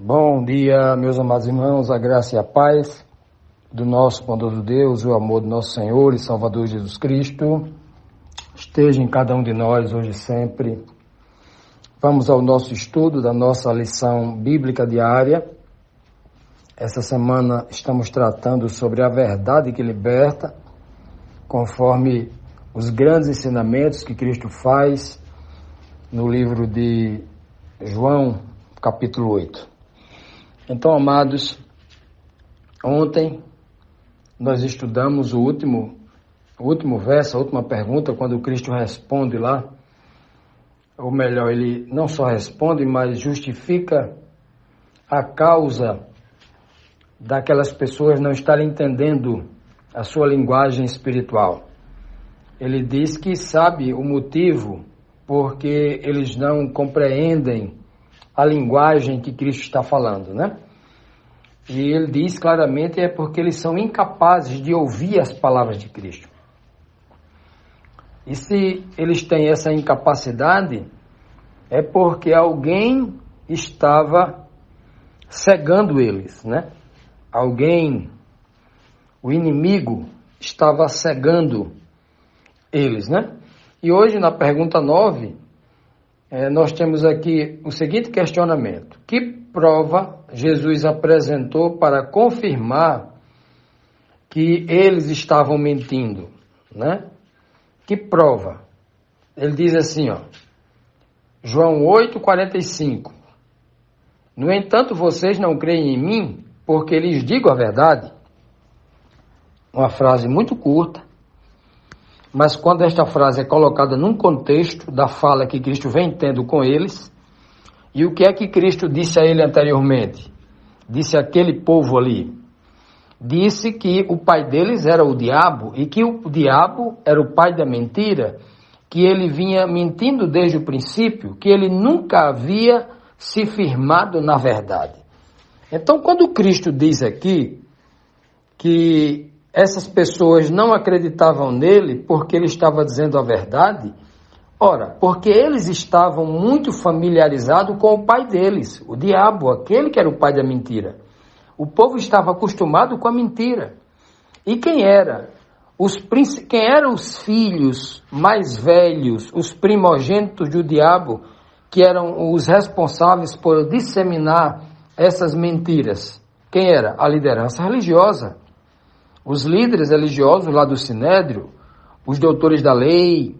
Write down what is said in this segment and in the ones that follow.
Bom dia, meus amados irmãos, a graça e a paz do nosso bondoso Deus, o amor do nosso Senhor e Salvador Jesus Cristo, esteja em cada um de nós hoje e sempre. Vamos ao nosso estudo da nossa lição bíblica diária. Essa semana estamos tratando sobre a verdade que liberta, conforme os grandes ensinamentos que Cristo faz no livro de João, capítulo 8. Então, amados, ontem nós estudamos o último verso, a última pergunta, quando Cristo responde lá, ou melhor, ele não só responde, mas justifica a causa daquelas pessoas não estarem entendendo a sua linguagem espiritual. Ele diz que sabe o motivo porque eles não compreendem a linguagem que Cristo está falando, né? E ele diz claramente é porque eles são incapazes de ouvir as palavras de Cristo. E se eles têm essa incapacidade, é porque alguém estava cegando eles, né? Alguém, o inimigo, estava cegando eles, né? E hoje, na pergunta 9, nós temos aqui o seguinte questionamento: que prova Jesus apresentou para confirmar que eles estavam mentindo, né? Que prova? Ele diz assim, João 8:45. No entanto, vocês não creem em mim, porque lhes digo a verdade. Uma frase muito curta, mas quando esta frase é colocada num contexto da fala que Cristo vem tendo com eles, e o que é que Cristo disse a ele anteriormente? Disse àquele povo ali, disse que o pai deles era o diabo, e que o diabo era o pai da mentira, que ele vinha mentindo desde o princípio, que ele nunca havia se firmado na verdade. Então, quando Cristo diz aqui que essas pessoas não acreditavam nele porque ele estava dizendo a verdade, ora, porque eles estavam muito familiarizados com o pai deles, o diabo, aquele que era o pai da mentira. O povo estava acostumado com a mentira. E quem eram os filhos mais velhos, os primogênitos do diabo, que eram os responsáveis por disseminar essas mentiras? Quem era? A liderança religiosa. Os líderes religiosos lá do Sinédrio, os doutores da lei,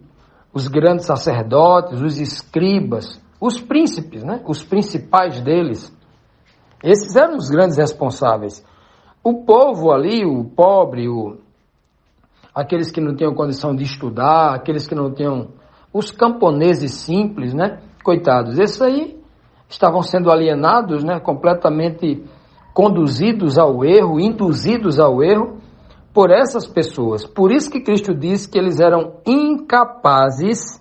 os grandes sacerdotes, os escribas, os príncipes, né? Os principais deles. Esses eram os grandes responsáveis. O povo ali, o pobre, aqueles que não tinham condição de estudar, aqueles que não tinham, os camponeses simples, né? Coitados, esses aí estavam sendo alienados, né? Completamente conduzidos ao erro, induzidos ao erro, por essas pessoas. Por isso que Cristo disse que eles eram incapazes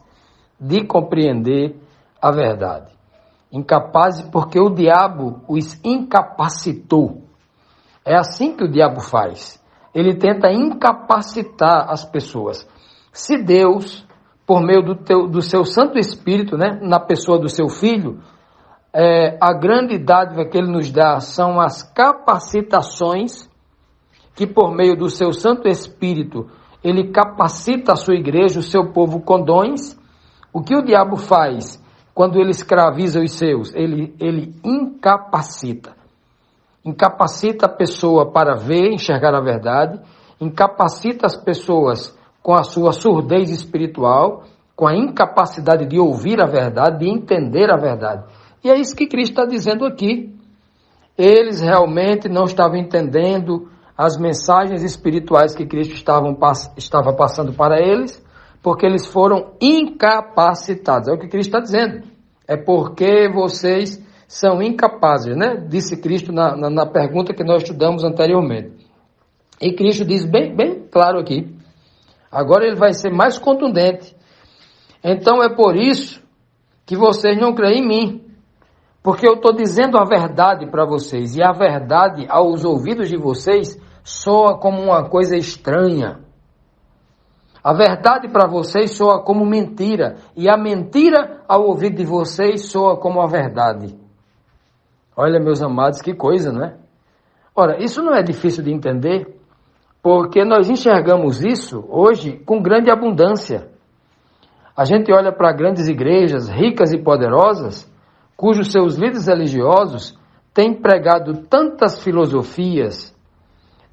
de compreender a verdade. Incapazes porque o diabo os incapacitou. É assim que o diabo faz. Ele tenta incapacitar as pessoas. Se Deus, por meio do seu Santo Espírito, né, na pessoa do seu Filho, a grande dádiva que ele nos dá são as capacitações que por meio do seu Santo Espírito, ele capacita a sua igreja, o seu povo com dons. O que o diabo faz quando ele escraviza os seus? Ele incapacita. Incapacita a pessoa para ver, enxergar a verdade, incapacita as pessoas com a sua surdez espiritual, com a incapacidade de ouvir a verdade, de entender a verdade. E é isso que Cristo está dizendo aqui. Eles realmente não estavam entendendo as mensagens espirituais que Cristo estava passando para eles, porque eles foram incapacitados. É o que Cristo está dizendo. É porque vocês são incapazes, né? Disse Cristo na pergunta que nós estudamos anteriormente. E Cristo diz bem claro aqui. Agora ele vai ser mais contundente. Então é por isso que vocês não creem em mim. Porque eu estou dizendo a verdade para vocês. E a verdade, aos ouvidos de vocês, soa como uma coisa estranha. A verdade para vocês soa como mentira. E a mentira, ao ouvido de vocês, soa como a verdade. Olha, meus amados, que coisa, não é? Ora, isso não é difícil de entender, porque nós enxergamos isso hoje com grande abundância. A gente olha para grandes igrejas ricas e poderosas, cujos seus líderes religiosos têm pregado tantas filosofias,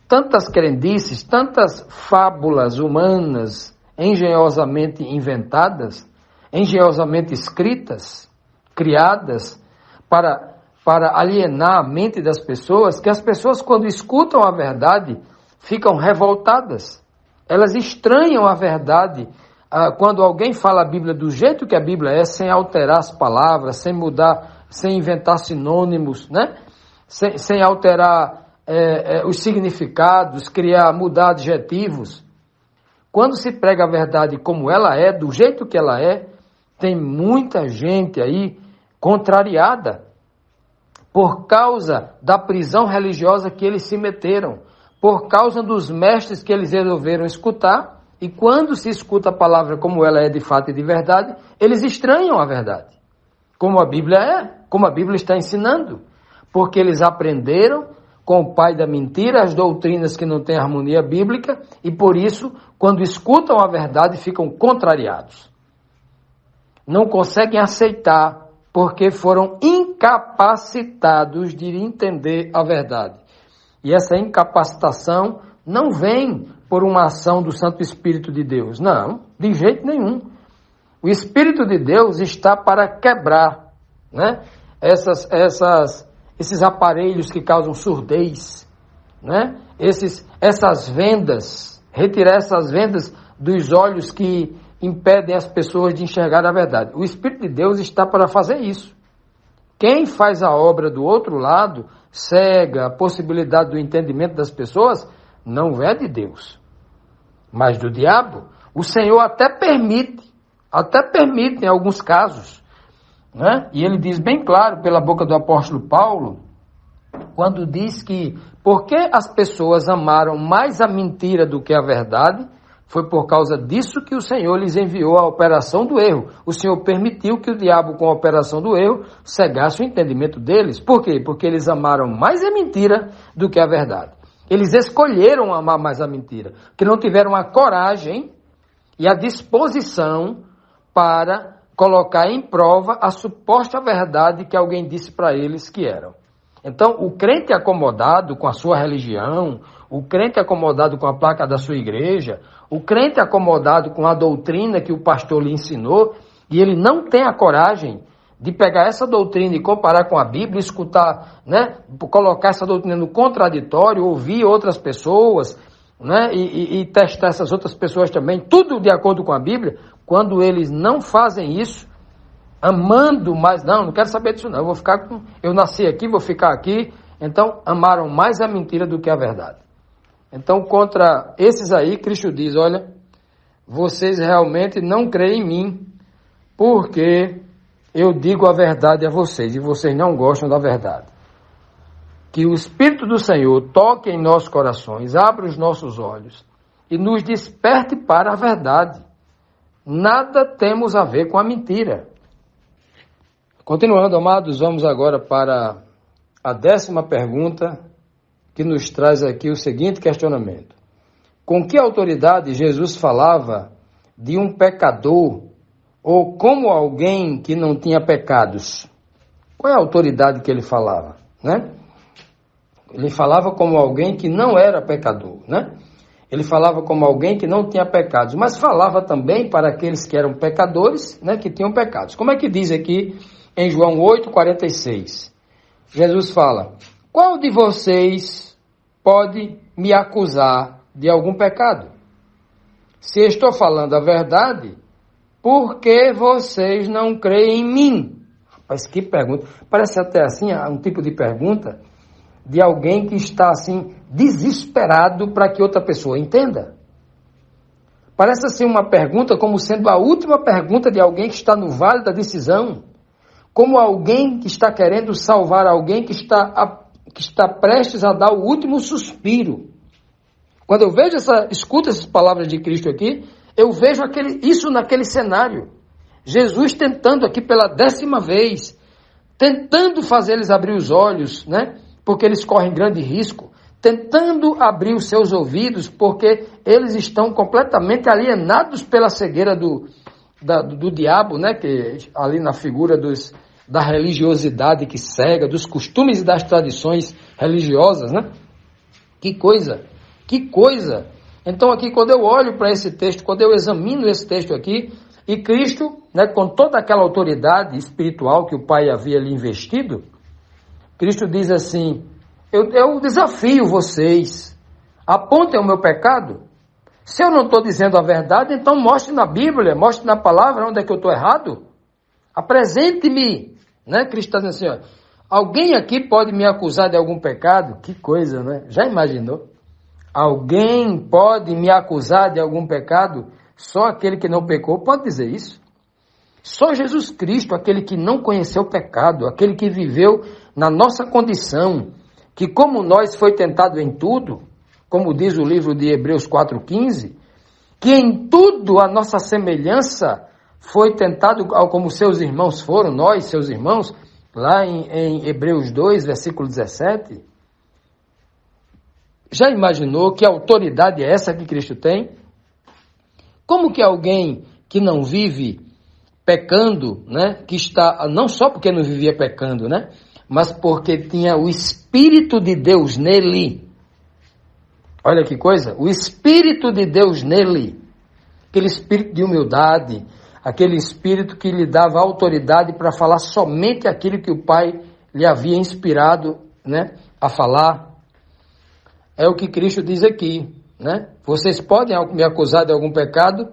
tantas crendices, tantas fábulas humanas engenhosamente inventadas, engenhosamente escritas, criadas para alienar a mente das pessoas, que as pessoas, quando escutam a verdade, ficam revoltadas. Elas estranham a verdade quando alguém fala a Bíblia do jeito que a Bíblia é, sem alterar as palavras, sem mudar, sem inventar sinônimos, né? Sem alterar os significados, mudar adjetivos. Quando se prega a verdade como ela é, do jeito que ela é, tem muita gente aí contrariada por causa da prisão religiosa que eles se meteram, por causa dos mestres que eles resolveram escutar, e quando se escuta a palavra como ela é de fato e de verdade, eles estranham a verdade, como a Bíblia é, como a Bíblia está ensinando, porque eles aprenderam com o pai da mentira as doutrinas que não têm harmonia bíblica, e por isso, quando escutam a verdade, ficam contrariados. Não conseguem aceitar, porque foram incapacitados de entender a verdade. E essa incapacitação não vem por uma ação do Santo Espírito de Deus. Não, de jeito nenhum. O Espírito de Deus está para quebrar, né, esses aparelhos que causam surdez, né, essas vendas, retirar essas vendas dos olhos que impedem as pessoas de enxergar a verdade. O Espírito de Deus está para fazer isso. Quem faz a obra do outro lado, cega a possibilidade do entendimento das pessoas, não é de Deus, mas do diabo. O Senhor até permite em alguns casos, né? E ele diz bem claro pela boca do apóstolo Paulo, quando diz que porque as pessoas amaram mais a mentira do que a verdade, foi por causa disso que o Senhor lhes enviou a operação do erro. O Senhor permitiu que o diabo, com a operação do erro, cegasse o entendimento deles. Por quê? Porque eles amaram mais a mentira do que a verdade. Eles escolheram amar mais a mentira, que não tiveram a coragem e a disposição para colocar em prova a suposta verdade que alguém disse para eles que eram. Então, o crente acomodado com a sua religião, o crente acomodado com a placa da sua igreja, o crente acomodado com a doutrina que o pastor lhe ensinou, e ele não tem a coragem de pegar essa doutrina e comparar com a Bíblia, escutar, né, colocar essa doutrina no contraditório, ouvir outras pessoas, né, e testar essas outras pessoas também, tudo de acordo com a Bíblia. Quando eles não fazem isso, amando mais, não quero saber disso não, eu nasci aqui, vou ficar aqui. Então amaram mais a mentira do que a verdade. Então, contra esses aí, Cristo diz, olha, vocês realmente não creem em mim, porque eu digo a verdade a vocês, e vocês não gostam da verdade. Que o Espírito do Senhor toque em nossos corações, abra os nossos olhos, e nos desperte para a verdade. Nada temos a ver com a mentira. Continuando, amados, vamos agora para a 10ª pergunta, que nos traz aqui o seguinte questionamento. Com que autoridade Jesus falava de um pecador ou como alguém que não tinha pecados? Qual é a autoridade que ele falava, né? Ele falava como alguém que não era pecador, né? Ele falava como alguém que não tinha pecados, mas falava também para aqueles que eram pecadores, né, que tinham pecados. Como é que diz aqui em João 8,46? Jesus fala, qual de vocês pode me acusar de algum pecado? Se estou falando a verdade, por que vocês não creem em mim? Rapaz, que pergunta. Parece até assim um tipo de pergunta de alguém que está assim desesperado para que outra pessoa entenda. Parece assim uma pergunta como sendo a última pergunta de alguém que está no vale da decisão, como alguém que está querendo salvar alguém que está prestes a dar o último suspiro. Quando eu escuto essas palavras de Cristo aqui, eu vejo isso naquele cenário. Jesus tentando aqui pela 10ª vez tentando fazer eles abrir os olhos, né? Porque eles correm grande risco, tentando abrir os seus ouvidos, porque eles estão completamente alienados pela cegueira do diabo, né? Que ali na figura da religiosidade que cega, dos costumes e das tradições religiosas, né? Que coisa! Que coisa! Então aqui, quando eu olho para esse texto, quando eu examino esse texto aqui, e Cristo, né, com toda aquela autoridade espiritual que o Pai havia lhe investido, Cristo diz assim, eu desafio vocês, apontem o meu pecado. Se eu não estou dizendo a verdade, então mostre na Bíblia, mostre na palavra onde é que eu estou errado. Apresente-me, né? Cristo está dizendo assim, ó, alguém aqui pode me acusar de algum pecado? Que coisa, né? Já imaginou? Alguém pode me acusar de algum pecado? Só aquele que não pecou pode dizer isso. Só Jesus Cristo, aquele que não conheceu o pecado, aquele que viveu na nossa condição, que como nós foi tentado em tudo, como diz o livro de Hebreus 4,15, que em tudo a nossa semelhança foi tentado como seus irmãos foram, nós, seus irmãos, lá em Hebreus 2, versículo 17. Já imaginou que autoridade é essa que Cristo tem? Como que alguém que não vive pecando, né, que está, não só porque não vivia pecando, né, mas porque tinha o Espírito de Deus nele. Olha que coisa, o Espírito de Deus nele, aquele espírito de humildade, aquele espírito que lhe dava autoridade para falar somente aquilo que o Pai lhe havia inspirado, né, a falar. É o que Cristo diz aqui, né? Vocês podem me acusar de algum pecado?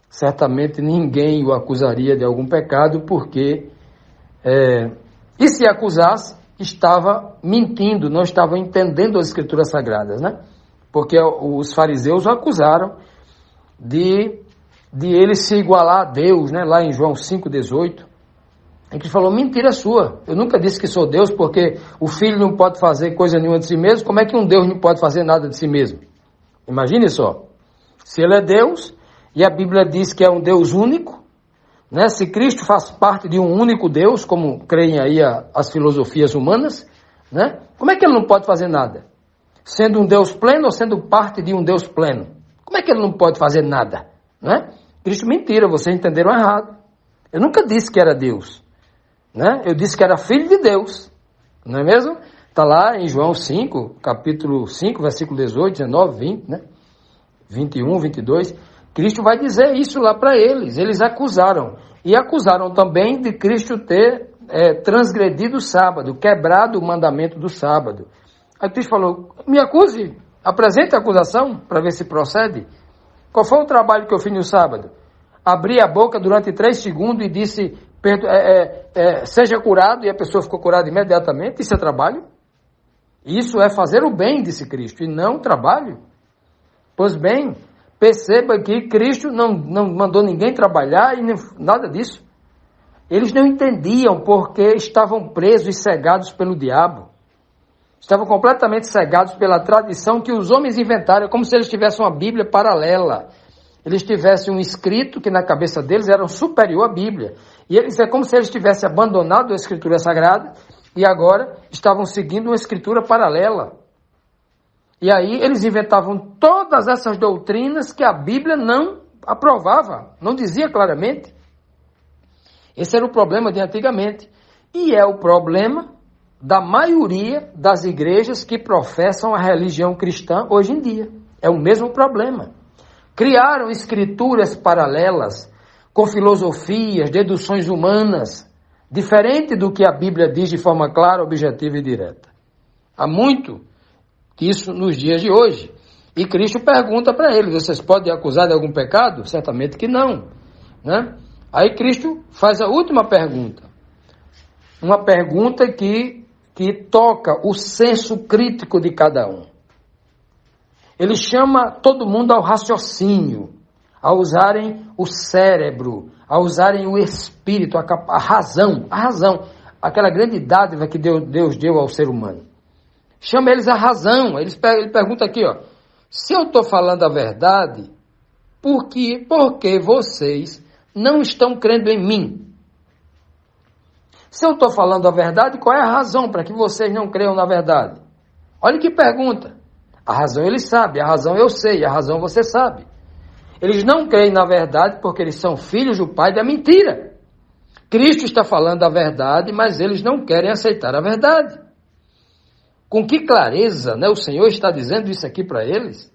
Certamente ninguém o acusaria de algum pecado, porque, e se acusasse, estava mentindo, não estava entendendo as Escrituras Sagradas, né? Porque os fariseus o acusaram de ele se igualar a Deus, né? Lá em João 5,18, em que falou, mentira sua, eu nunca disse que sou Deus, porque o filho não pode fazer coisa nenhuma de si mesmo, como é que um Deus não pode fazer nada de si mesmo? Imagine só, se ele é Deus, e a Bíblia diz que é um Deus único, né? Se Cristo faz parte de um único Deus, como creem aí as filosofias humanas, né? Como é que ele não pode fazer nada? Sendo um Deus pleno ou sendo parte de um Deus pleno? Como é que ele não pode fazer nada? Né? Cristo, mentira, vocês entenderam errado. Eu nunca disse que era Deus, né? Eu disse que era filho de Deus, não é mesmo? Está lá em João 5, capítulo 5, versículo 18, 19, 20, né? 21, 22. Cristo vai dizer isso lá para eles. Eles acusaram. E acusaram também de Cristo ter transgredido o sábado, quebrado o mandamento do sábado. Aí Cristo falou, me acuse, apresente a acusação para ver se procede. Qual foi o trabalho que eu fiz no sábado? Abri a boca durante 3 segundos e disse, seja curado, e a pessoa ficou curada imediatamente. Isso é trabalho? Isso é fazer o bem, disse Cristo, e não trabalho. Pois bem, perceba que Cristo não mandou ninguém trabalhar e nada disso. Eles não entendiam porque estavam presos e cegados pelo diabo. Estavam completamente cegados pela tradição que os homens inventaram, como se eles tivessem uma Bíblia paralela. Eles tivessem um escrito que na cabeça deles era superior à Bíblia. E é como se eles tivessem abandonado a Escritura Sagrada e agora estavam seguindo uma Escritura paralela. E aí eles inventavam todas essas doutrinas que a Bíblia não aprovava, não dizia claramente. Esse era o problema de antigamente. E é o problema da maioria das igrejas que professam a religião cristã hoje em dia. É o mesmo problema. Criaram escrituras paralelas, com filosofias, deduções humanas, diferente do que a Bíblia diz de forma clara, objetiva e direta. Há muito isso nos dias de hoje. E Cristo pergunta para eles, vocês podem acusar de algum pecado? Certamente que não, né? Aí Cristo faz a última pergunta. Uma pergunta que toca o senso crítico de cada um. Ele chama todo mundo ao raciocínio, a usarem o cérebro, a usarem o espírito, a razão, aquela grande dádiva que Deus deu ao ser humano. Chama eles à razão. Ele pergunta aqui, ó, se eu estou falando a verdade, por que vocês não estão crendo em mim? Se eu estou falando a verdade, qual é a razão para que vocês não creiam na verdade? Olha que pergunta. A razão eles sabem, a razão eu sei, a razão você sabe. Eles não creem na verdade porque eles são filhos do pai da mentira. Cristo está falando a verdade, mas eles não querem aceitar a verdade. Com que clareza, né, o Senhor está dizendo isso aqui para eles?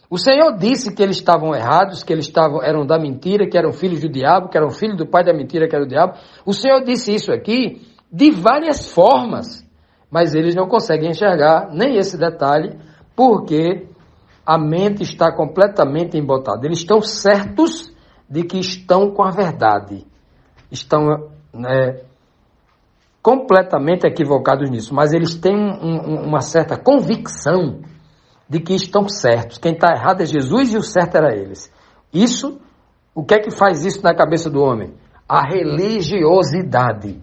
O Senhor disse que eles estavam errados, que eles eram da mentira, que eram filhos do diabo, que eram filhos do pai da mentira, que era o diabo. O Senhor disse isso aqui de várias formas, mas eles não conseguem enxergar nem esse detalhe, porque a mente está completamente embotada. Eles estão certos de que estão com a verdade. Estão completamente equivocados nisso, mas eles têm uma certa convicção de que estão certos. Quem está errado é Jesus e o certo era eles. Isso, o que é que faz isso na cabeça do homem? A religiosidade.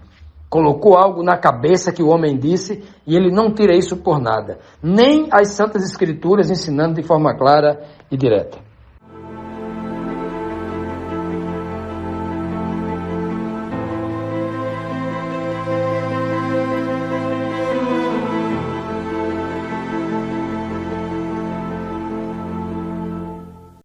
Colocou algo na cabeça que o homem disse e ele não tira isso por nada. Nem as Santas Escrituras ensinando de forma clara e direta.